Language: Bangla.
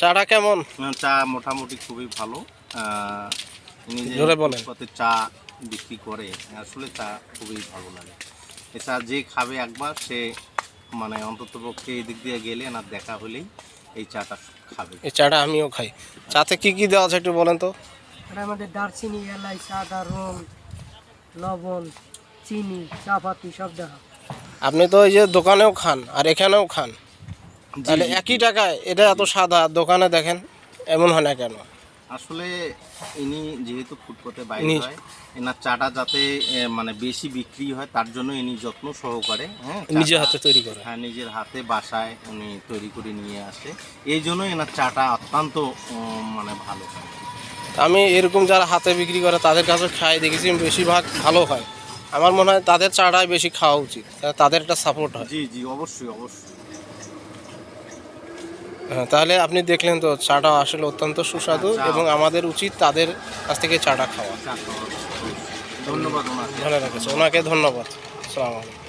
চাটা কেমন? চা মোটামুটি খুবই ভালো। ইনি যে জোরে বলেন। ফুটপাতে চা বিক্রি করে, আসলে চা খুবই ভালো লাগে। এ চা যে খাবে একবার সে মানে অন্ততপক্ষে এই দিক দিয়ে গেলে এনার দেখা হলেই এই চাটা খাবে। এই চাটা আমিও খাই। চাতে কি কি দেওয়া আছে একটু বলেন তো। এটা আমাদের দারচিনি, এলাচ, আদা, রং, লবণ, চিনি, চাপাতি সব দেখা। আপনি তো এই যে দোকানেও খান আর এখানেও খান, তাহলে জি, একই টাকায় এটা এত সাদা, দোকানে দেখেন এমন হয় না কেন? আসলে ইনি যেহেতু ফুটপাতে বাইরে হয়, এনার চাটা যাতে মানে বেশি বিক্রি হয় তার জন্য ইনি যত্ন সহকারে নিজের হাতে তৈরি করে। হ্যাঁ, নিজের হাতে বাসায় উনি তৈরি করে নিয়ে আসে। এই জন্য এনার চাটা অত্যন্ত মানে ভালো হয়। আমি এরকম যারা হাতে বিক্রি করে তাদের কাছে খাই দেখেছি, বেশিরভাগ ভালো হয়। আমার মনে হয় তাদের চাটাই বেশি খাওয়া উচিত, তাদের একটা সাপোর্ট হয়। জি জি, অবশ্যই অবশ্যই। হ্যাঁ, তাহলে আপনি দেখলেন তো চাটা আসলে অত্যন্ত সুস্বাদু এবং আমাদের উচিত তাদের কাছ থেকে চাটা খাওয়া। ধন্যবাদ ওনাকে। ভালো রেখেছে, ওনাকে ধন্যবাদ। আসসালামু আলাইকুম।